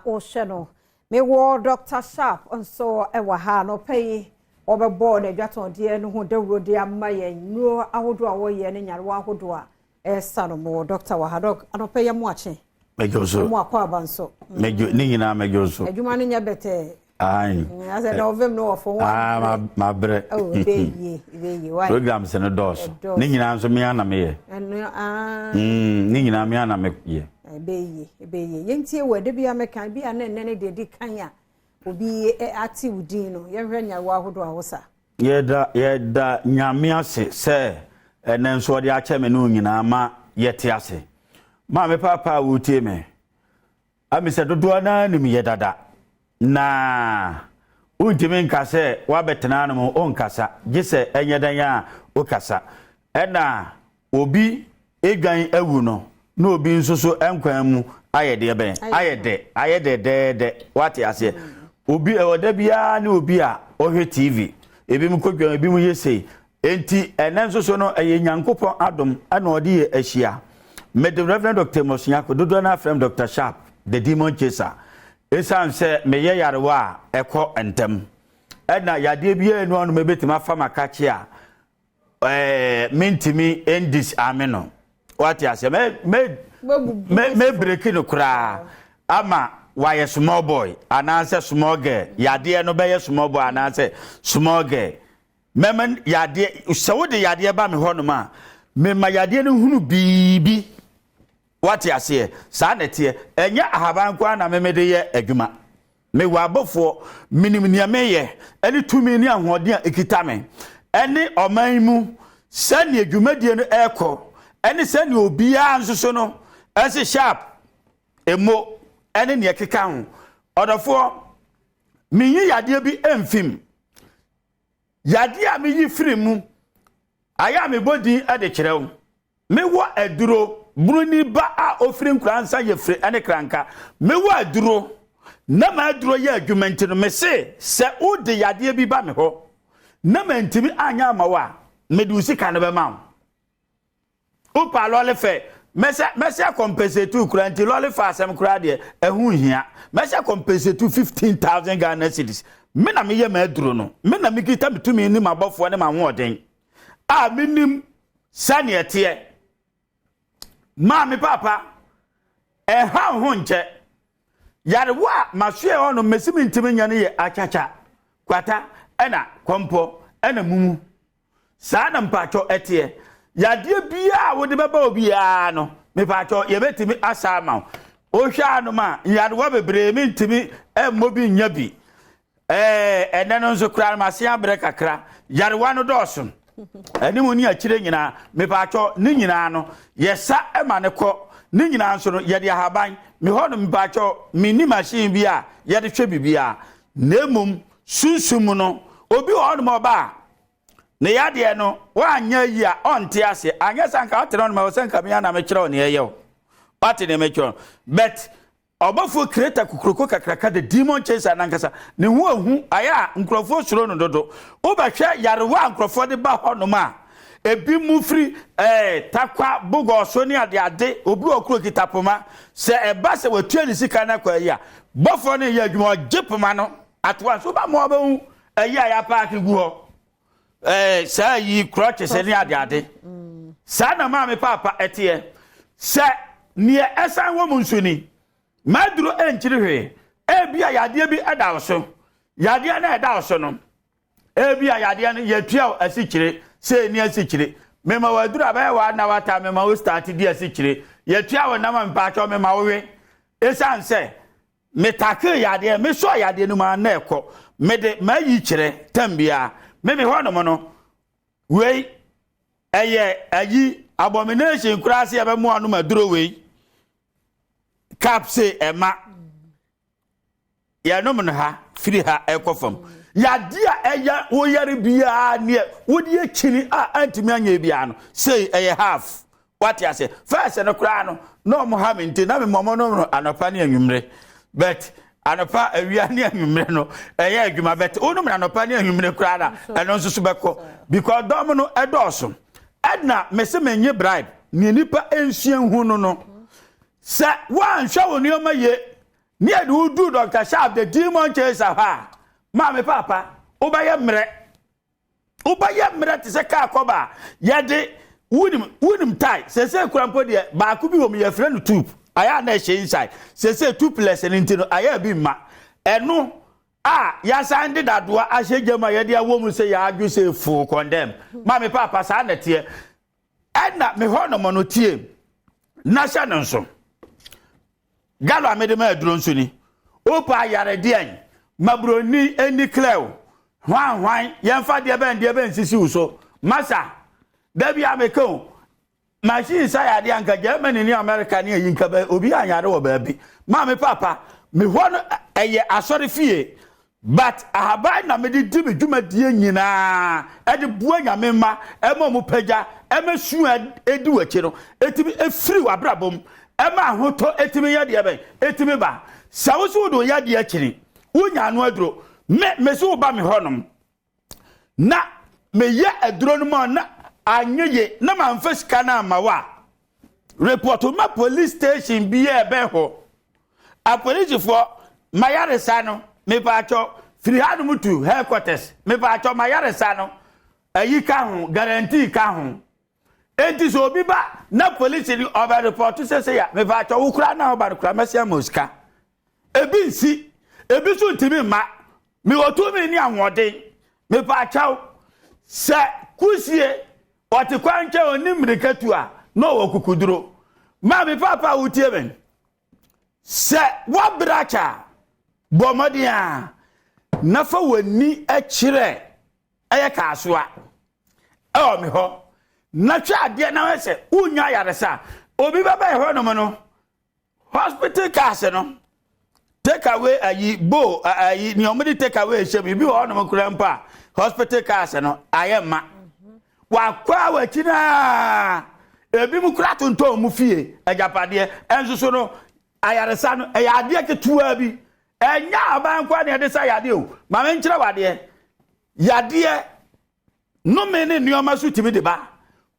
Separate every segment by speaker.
Speaker 1: o sheno me wo Dr. Sharp nso ewa ha no pay obebo na dwaton de no ho dawro de amma ye nuro ahodo a wo ye ne nyare ahodo a sano mo Dr. Wahadok anope ye mo ache
Speaker 2: mejoso
Speaker 1: mo akwa abanso
Speaker 2: mejo ni nyina mejoso
Speaker 1: adwuma no nya bete
Speaker 2: ai
Speaker 1: asa na ovem no ofo
Speaker 2: wa ma bre
Speaker 1: oh beye why
Speaker 2: program se no dos ni nyina nso me ana me ye ni nyina me ana me ye
Speaker 1: beye yentie wede bia mekan bia na nene de di kan ya obi active din no ye hwɛ nya wa hodo ahosa
Speaker 2: yeda nyame ase se ene nso de ache me no nyina ma yete ase ma me papa wutie me ami se dodo na nim ye dada na untimi nkase wa betena no mo onkasa gise enyedan ya okasa ena obi edwan awu no na obi nsoso enkwan mu ayede ben ayede wate ase obi ewoda bia na obi a ohwe TV ebi mu kodwan ebi mu yesei enti enen nsoso no eye nyankopon adom ana odi ye ahia me the Reverend Dr. Mosiako dodo na friend Dr. Sharp the demon chaser esan se me ye yarewa ekọ entem ena yade bia enu anu mebetima fama kache a mentimi endis ameno wati ase me break no kra ama why small boy ananse small girl yade no be small boy ananse small girl memen yade se wo de yade ba me hono ma me ma yade no hunu bibi wati ase sa nete enye ahaban kwa na memede ye adwuma me wabofo minimnia meye eni tumi ni ahode a ekita me eni oman mu sani adwumadie no eko eni sani obia nsoso no ese sharp emo eni ne ekeka ho odofo minyi yade bi emfim yade a meyi firi mu aya me bodi ade kirew me wo aduro Bruni ba a offering kransa ye free ane kranka me wa duro na ma duro ye argument no me se o de yade bi ba me ho na ma ntimi anya ma wa me du sika no be ma o pa lo le fe me se compensate tu kranti lo le fa asem kra de ehun hia me se compensate 15,000 Ghana cedis me na me ye ma duro no me na me kita bitumi ni mabofo ne ma ho oden a minim sane ete Mami papa ha ho nche yare wa masue ono mesimi ntimi nyane ye achacha kwata ena kompo ena mumu saa na mpacho etie yade bia wo de beba obi ya no me pacho ye betimi asa ma o hwa no ma yare wa bebre mi ntimi mobi nya bi ene no nso kra ma se abre kakra yare wa no dosun eni mo ni akire nyina me pacho ni nyina no yesa ema ne ko ni nyina nso no ye de ahaban me ho no me pacho me ni machine bia ye de hwe bibia nemum sunsum no obi ho no ba ne ya de no wa anya yi a onte ase anya sanka otere no ma sanka me na me kire o ne ye pati ne me kire but obafo creator kukuroko kakraka the demon chaser nankasa ne hu aya nkrofo suro no dodo obahwe yarewa nkrofo de ba hono ma ebi mu free takwa bugo so ni ade obi okuro kitapoma se eba se watu ani sika na kwa ya bofo ne ya adwuma jepoma no atwa so ba mo ba hu ya park gu ho sa yi crutch se ni ade sa na ma me papa etie se nie esan wo munsuni maduro enchiri hwe ebia yade bi edawso yade na edawso no ebia yade no yetua asikire se ni asikire mema waduro abaye wa na wata mema wo start di asikire yetua wo na ma mpacho mema wo we esan se metake yade me so yade no ma na ekọ mede mayi kire tambia meme hono mo no we ayi abomination kurase ebe mo anu maduro we kapse ema ya no mun ha firi ha ekofam ya dia eya wo yare bia ne wodi akini a antimi anya bia no say eye half what ya say first no kra no mo ha menti na me momo no anopa ne anwumre but anopa awia ne anwumre no eye adwuma bet onu me anopa ne anwumre kra na eno nso so beko because dom no edoso edna mese menye bribe ne nipa ensuan hu no sa wan hwa woni o maye near do Dr. Sharp the demon chaser ha mama papa obaye mre te se ka koba yede wunim tie se kurampo de ba ku bi wo me friend tube aya na she inside se tubeless nti no aya bi ma eno ya sande dadoa ahyegema yede awom se ya adwo se full condemn mama papa sa na tie na me ho no mono tie na sha no nso galo amede ma aduro nso ni opa yare de mabroni eni clew hwan yemfa de ben sisi uso masa dabi ameko machine say ade anka Germany ni America ni yinka ba obi anyare wo ba bi ma me papa me ho no eye asori fie but ahaba na me di me dwuma die nyina e de bua nyame ma e ma mu pagya e ma su edi wachi no etimi efiri wabrabom e ma hoto etimi ya de ben etimi ba sawusu do ya de akiri unya anu aduro me so ba me honom na me ye aduro no ma na anyeye na ma mfa sika na amawa report ma police station bi e be ho a police for mayaresa no me pa cho free hanu mutu headquarters me pa cho mayaresa no ayi ka ho guarantee ka ho enti so obi ba na police ni over report say ya me pa cho ukura na over kura mesia moska ebi nsi ebi so ntimi ma me otu me ni anwode me pa cho se kusie otikwanche onimrikatu a no wokukuduro ma me papa utie ben se wabracha bomodia nafa wani akire eye kasoa e me ho na twa ade na wese unya yaresa obi baba e ho no no hospital case no take away ayi bo ayi ni omudi take away shemi bi ho no kura mpa hospital case no ayema wa kwa wachina ebi mu kura tonto mu fie ajapade enso so no ayaresa no ayade ketua bi enya aban kwa ne de sa yade o ma me nkire wade yade no me ne nioma so timi de ba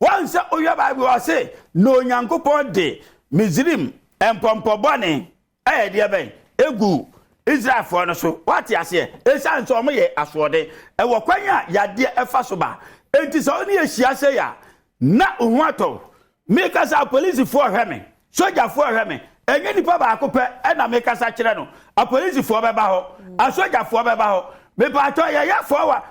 Speaker 2: wanse oya bible wa say no nyankopon de mizrim empompo bone ayede ben egu Israel for no so what ya say esan so mo ye asode e wo kwanya yade efa so ba enti so ni ehia say ya na ohu ato me kasa police for heme soldier for heme enye nipa ba akopɛ na me kasa kire no a police for beba ho a soldier for beba ho me pa to ya for wa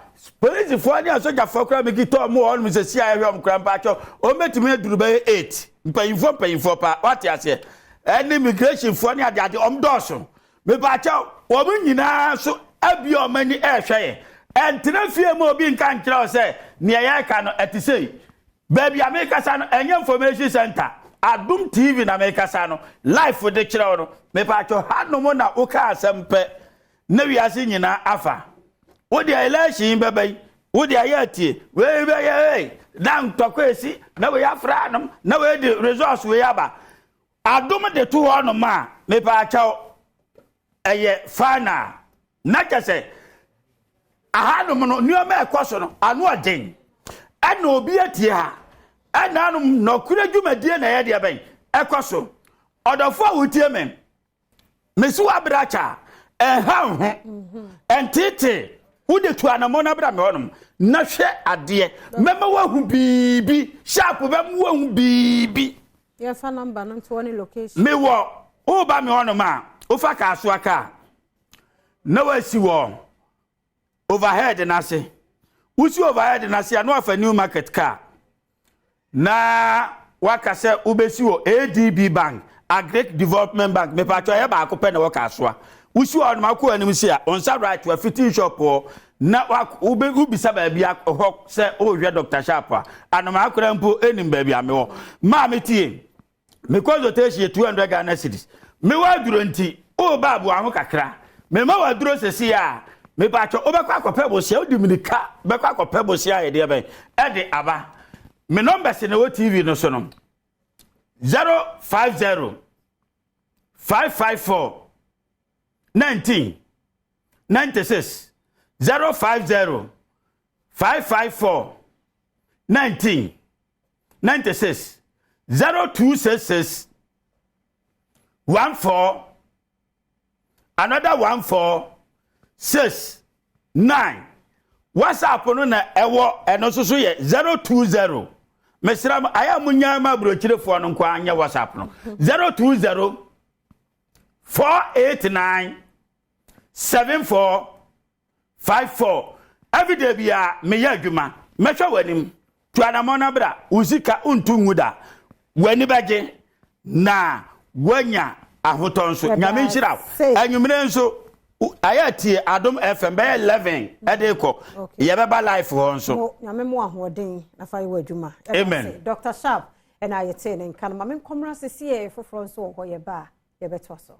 Speaker 2: police for ni a soldier for kra me kito mo on me se sia hwem kra pa cho o metimi aduru be 8 mpayinfo pa what ya say any immigration for ni ade omdoso me pa cho wo mu nyina so abi o mani ehwe entina fie mo obi nka nkira o say ne ya ka no etisei baby America sa no enye information center Adom TV na America sa no life de kira no me pa cho hanu mo na uka asempe na wiase nyina afa wo de election bebai wo de ayati we be ye na ntokwesi na we afra no na we de resource we aba Adom de to ho no ma me pa cho eye fana na kese ahanu no nioma ekoso no anu aden ana obi atie ha ana anu no kura dwumadie na ye de ben ekoso odofo awutie men mesu abracha han ho entete wude tu anamo na bra me honum na hwe ade mema wahu bibi sharp bem wahu bibi
Speaker 1: ye fa number no to one location
Speaker 2: me wo o ba me honum a o fa ka so aka na wasi wo overhead na se usi overhead na se anu afa new market car na wakase ubesi wo ADB bank Agric Development Bank me pa cho ye ba ko pe na waka so a usi wo ma ko anim se a on sa right to a fitting shop na ubisa ba bia ho se o hwe Dr. Sharp anoma akora mpo enim ba bia me wo ma me tie me ko zo te shi 200 Ghana cedis me wa duro nti o ba bo aho kakra me ma wa duro sesi a me ba cho obekwa akopɛ bosia odimirika bekwa akopɛ bosia ye de ben e de aba me numbers na wo TV no so no 050 554 19 96 050 554 19 96 0266 14 another 1469 WhatsApp no na ewo eno so so ye 020 mesram aya munya ma brochirefo no kwa anya WhatsApp no 020 489 7454 everyday bia me ya adwuma mehwa wanim tuanamona bra uzika untu nguda wani baje na wanya ahotonso nyame nhyira anwumire nso ayati Adom FM 11 edeko yebeba life ho nso
Speaker 1: nyame mo ahoden na fa yewa adwuma
Speaker 2: amen
Speaker 1: Dr. Sharp and ayete ne nkan ma me komra sesi e foforo nso ho yeba yebeto so